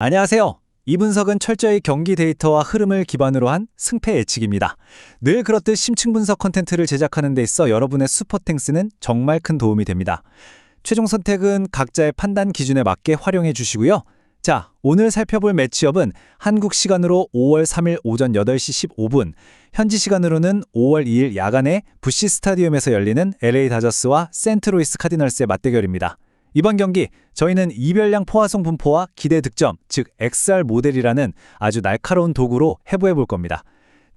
안녕하세요. 이 분석은 철저히 경기 데이터와 흐름을 기반으로 한 승패 예측입니다. 늘 그렇듯 심층 분석 콘텐츠를 제작하는 데 있어 여러분의 슈퍼탱스는 정말 큰 도움이 됩니다. 최종 선택은 각자의 판단 기준에 맞게 활용해 주시고요. 자, 오늘 살펴볼 매치업은 한국 시간으로 5월 3일 오전 8시 15분, 현지 시간으로는 5월 2일 야간에 부시 스타디움에서 열리는 LA 다저스와 세인트루이스 카디널스의 맞대결입니다. 이번 경기 저희는 이별량 포화송 분포와 기대 득점, 즉 XR 모델이라는 아주 날카로운 도구로 해부해 볼 겁니다.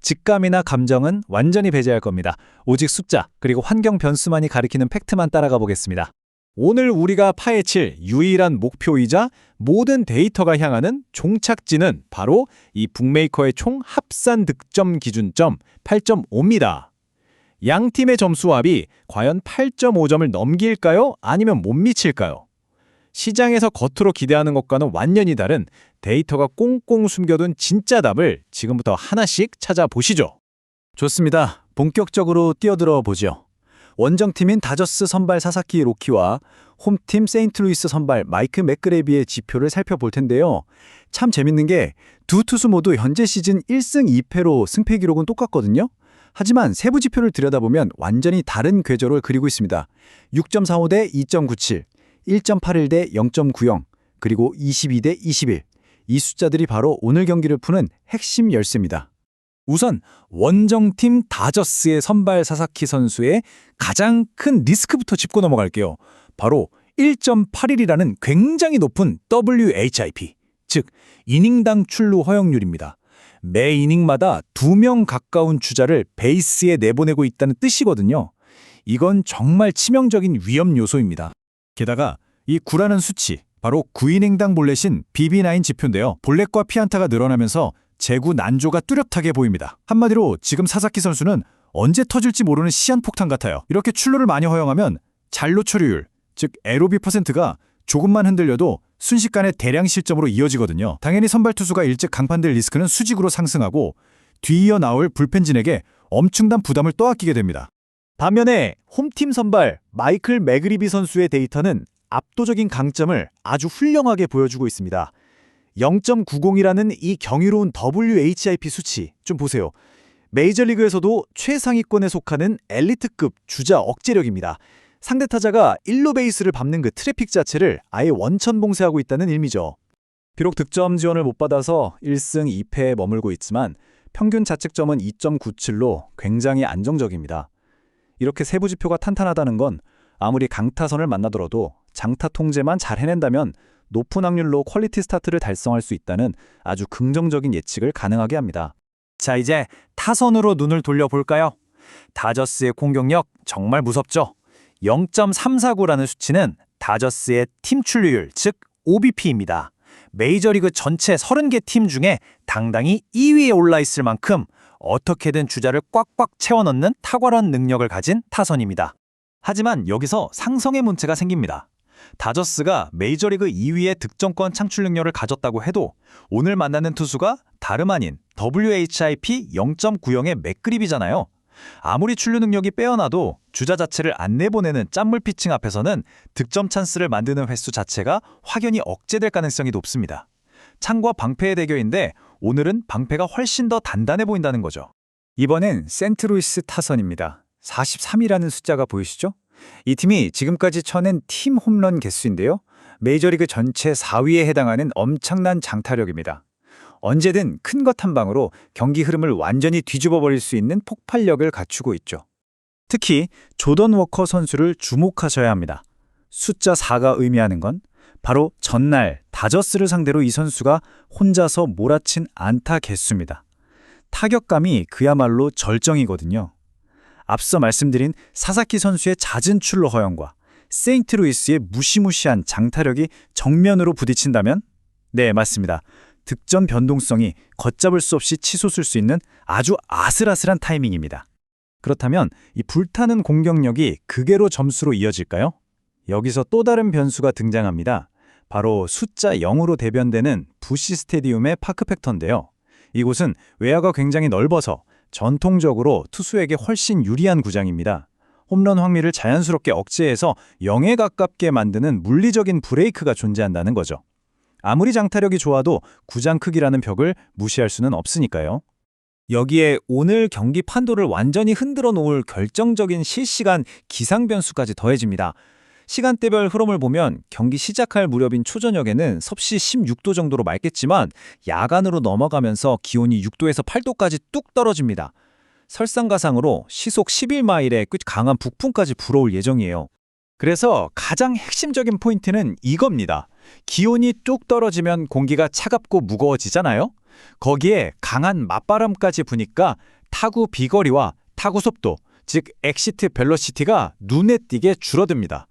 직감이나 감정은 완전히 배제할 겁니다. 오직 숫자, 그리고 환경 변수만이 가리키는 팩트만 따라가 보겠습니다. 오늘 우리가 파헤칠 유일한 목표이자 모든 데이터가 향하는 종착지는 바로 이 북메이커의 총 합산 득점 기준점 8.5입니다. 양 팀의 점수 합이 과연 8.5점을 넘길까요? 아니면 못 미칠까요? 시장에서 겉으로 기대하는 것과는 완전히 다른 데이터가 꽁꽁 숨겨둔 진짜 답을 지금부터 하나씩 찾아보시죠. 좋습니다. 본격적으로 뛰어들어 보죠. 원정팀인 다저스 선발 사사키 로키와 홈팀 세인트루이스 선발 마이크 맥그레비의 지표를 살펴볼 텐데요. 참 재밌는 게 두 투수 모두 현재 시즌 1승 2패로 승패 기록은 똑같거든요. 하지만 세부 지표를 들여다보면 완전히 다른 궤적을 그리고 있습니다. 6.45 대 2.97, 1.81 대 0.90, 그리고 22 대 21. 이 숫자들이 바로 오늘 경기를 푸는 핵심 열쇠입니다. 우선 원정팀 다저스의 선발 사사키 선수의 가장 큰 리스크부터 짚고 넘어갈게요. 바로 1.81이라는 굉장히 높은 WHIP, 즉 이닝당 출루 허용률입니다. 매 이닝마다 2명 가까운 주자를 베이스에 내보내고 있다는 뜻이거든요. 이건 정말 치명적인 위험 요소입니다. 게다가 이 9라는 수치, 바로 9이닝당 볼넷인 BB9 지표인데요. 볼넷과 피안타가 늘어나면서 제구 난조가 뚜렷하게 보입니다. 한마디로 지금 사사키 선수는 언제 터질지 모르는 시한폭탄 같아요. 이렇게 출루를 많이 허용하면 잔루 처리율, 즉 LOB %가 조금만 흔들려도 순식간에 대량 실점으로 이어지거든요. 당연히 선발 투수가 일찍 강판될 리스크는 수직으로 상승하고 뒤이어 나올 불펜진에게 엄청난 부담을 떠안기게 됩니다. 반면에 홈팀 선발 마이클 맥그리비 선수의 데이터는 압도적인 강점을 아주 훌륭하게 보여주고 있습니다. 0.90이라는 이 경이로운 WHIP 수치 좀 보세요. 메이저리그에서도 최상위권에 속하는 엘리트급 주자 억제력입니다. 상대 타자가 1루 베이스를 밟는 그 트래픽 자체를 아예 원천봉쇄하고 있다는 의미죠. 비록 득점 지원을 못 받아서 1승 2패에 머물고 있지만 평균 자책점은 2.97로 굉장히 안정적입니다. 이렇게 세부 지표가 탄탄하다는 건 아무리 강타선을 만나더라도 장타 통제만 잘 해낸다면 높은 확률로 퀄리티 스타트를 달성할 수 있다는 아주 긍정적인 예측을 가능하게 합니다. 자, 이제 타선으로 눈을 돌려볼까요? 다저스의 공격력 정말 무섭죠? 0.349라는 수치는 다저스의 팀 출루율, 즉 OBP입니다. 메이저리그 전체 30개 팀 중에 당당히 2위에 올라 있을 만큼 어떻게든 주자를 꽉꽉 채워넣는 탁월한 능력을 가진 타선입니다. 하지만 여기서 상성의 문제가 생깁니다. 다저스가 메이저리그 2위의 득점권 창출 능력을 가졌다고 해도 오늘 만나는 투수가 다름 아닌 WHIP 0.90의 맥그립이잖아요. 아무리 출루 능력이 빼어나도 주자 자체를 안 내보내는 짠물 피칭 앞에서는 득점 찬스를 만드는 횟수 자체가 확연히 억제될 가능성이 높습니다. 창과 방패의 대결인데 오늘은 방패가 훨씬 더 단단해 보인다는 거죠. 이번엔 세인트루이스 타선입니다. 43이라는 숫자가 보이시죠? 이 팀이 지금까지 쳐낸 팀 홈런 개수인데요. 메이저리그 전체 4위에 해당하는 엄청난 장타력입니다. 언제든 큰 것 한 방으로 경기 흐름을 완전히 뒤집어버릴 수 있는 폭발력을 갖추고 있죠. 특히 조던 워커 선수를 주목하셔야 합니다. 숫자 4가 의미하는 건 바로 전날 다저스를 상대로 이 선수가 혼자서 몰아친 안타 개수입니다. 타격감이 그야말로 절정이거든요. 앞서 말씀드린 사사키 선수의 잦은 출루 허용과 세인트루이스의 무시무시한 장타력이 정면으로 부딪힌다면? 네, 맞습니다. 득점 변동성이 걷잡을 수 없이 치솟을 수 있는 아주 아슬아슬한 타이밍입니다. 그렇다면 이 불타는 공격력이 극애로 점수로 이어질까요? 여기서 또 다른 변수가 등장합니다. 바로 숫자 0으로 대변되는 부시 스테디움의 파크 팩터인데요. 이곳은 외야가 굉장히 넓어서 전통적으로 투수에게 훨씬 유리한 구장입니다. 홈런 확률을 자연스럽게 억제해서 0에 가깝게 만드는 물리적인 브레이크가 존재한다는 거죠. 아무리 장타력이 좋아도 구장 크기라는 벽을 무시할 수는 없으니까요. 여기에 오늘 경기 판도를 완전히 흔들어 놓을 결정적인 실시간 기상 변수까지 더해집니다. 시간대별 흐름을 보면 경기 시작할 무렵인 초저녁에는 섭씨 16도 정도로 맑겠지만 야간으로 넘어가면서 기온이 6도에서 8도까지 뚝 떨어집니다. 설상가상으로 시속 11마일의 강한 북풍까지 불어올 예정이에요. 그래서 가장 핵심적인 포인트는 이겁니다. 기온이 뚝 떨어지면 공기가 차갑고 무거워지잖아요? 거기에 강한 맞바람까지 부니까 타구 비거리와 타구 속도, 즉 엑시트 벨로시티가 눈에 띄게 줄어듭니다.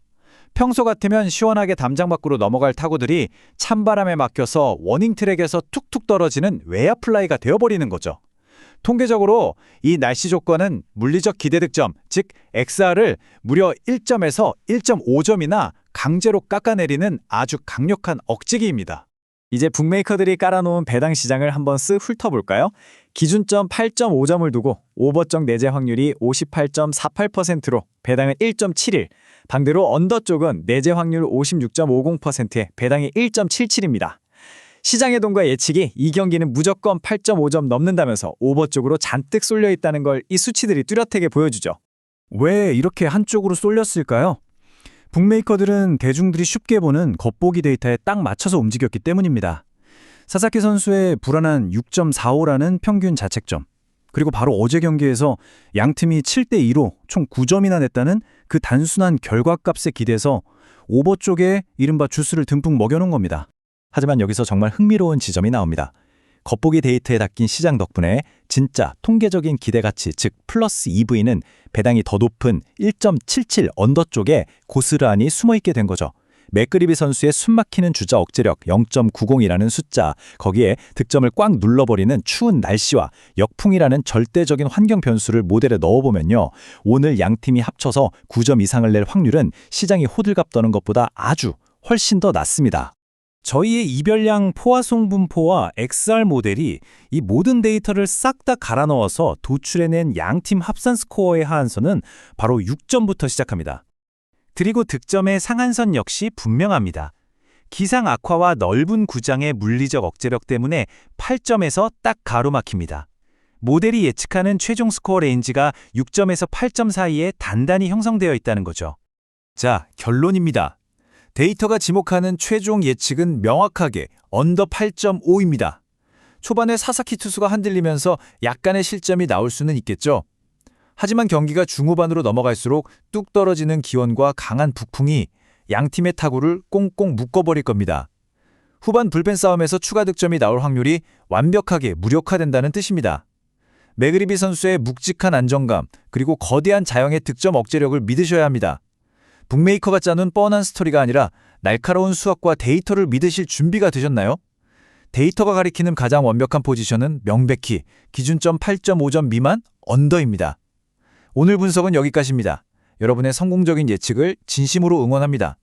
평소 같으면 시원하게 담장 밖으로 넘어갈 타구들이 찬바람에 막혀서 워닝 트랙에서 툭툭 떨어지는 외야 플라이가 되어버리는 거죠. 통계적으로 이 날씨 조건은 물리적 기대 득점, 즉 XR을 무려 1점에서 1.5점이나 강제로 깎아내리는 아주 강력한 억제기입니다. 이제 북메이커들이 깔아놓은 배당 시장을 한번 쓱 훑어볼까요? 기준점 8.5점을 두고 오버적 내재 확률이 58.48%로 배당은 1.71, 반대로 언더 쪽은 내재 확률 56.50%에 배당이 1.77입니다. 시장의 동과 예측이 이 경기는 무조건 8.5점 넘는다면서 오버 쪽으로 잔뜩 쏠려 있다는 걸 이 수치들이 뚜렷하게 보여주죠. 왜 이렇게 한쪽으로 쏠렸을까요? 북메이커들은 대중들이 쉽게 보는 겉보기 데이터에 딱 맞춰서 움직였기 때문입니다. 사사키 선수의 불안한 6.45라는 평균 자책점, 그리고 바로 어제 경기에서 양팀이 7대2로 총 9점이나 냈다는 그 단순한 결과값에 기대서 오버 쪽에 이른바 주스를 듬뿍 먹여놓은 겁니다. 하지만 여기서 정말 흥미로운 지점이 나옵니다. 겉보기 데이터에 닦인 시장 덕분에 진짜 통계적인 기대가치, 즉 플러스 EV는 배당이 더 높은 1.77 언더 쪽에 고스란히 숨어있게 된 거죠. 맥그리비 선수의 숨막히는 주자 억제력 0.90이라는 숫자, 거기에 득점을 꽉 눌러버리는 추운 날씨와 역풍이라는 절대적인 환경 변수를 모델에 넣어보면요, 오늘 양팀이 합쳐서 9점 이상을 낼 확률은 시장이 호들갑 떠는 것보다 아주 훨씬 더 낮습니다. 저희의 이별량 포화송 분포와 XR 모델이 이 모든 데이터를 싹 다 갈아 넣어서 도출해낸 양팀 합산 스코어의 하한선은 바로 6점부터 시작합니다. 그리고 득점의 상한선 역시 분명합니다. 기상 악화와 넓은 구장의 물리적 억제력 때문에 8점에서 딱 가로막힙니다. 모델이 예측하는 최종 스코어 레인지가 6점에서 8점 사이에 단단히 형성되어 있다는 거죠. 자, 결론입니다. 데이터가 지목하는 최종 예측은 명확하게 언더 8.5입니다. 초반에 사사키 투수가 흔들리면서 약간의 실점이 나올 수는 있겠죠. 하지만 경기가 중후반으로 넘어갈수록 뚝 떨어지는 기온과 강한 북풍이 양팀의 타구를 꽁꽁 묶어버릴 겁니다. 후반 불펜 싸움에서 추가 득점이 나올 확률이 완벽하게 무력화된다는 뜻입니다. 맥그리비 선수의 묵직한 안정감, 그리고 거대한 자형의 득점 억제력을 믿으셔야 합니다. 북메이커가 짜놓은 뻔한 스토리가 아니라 날카로운 수학과 데이터를 믿으실 준비가 되셨나요? 데이터가 가리키는 가장 완벽한 포지션은 명백히 기준점 8.5점 미만 언더입니다. 오늘 분석은 여기까지입니다. 여러분의 성공적인 예측을 진심으로 응원합니다.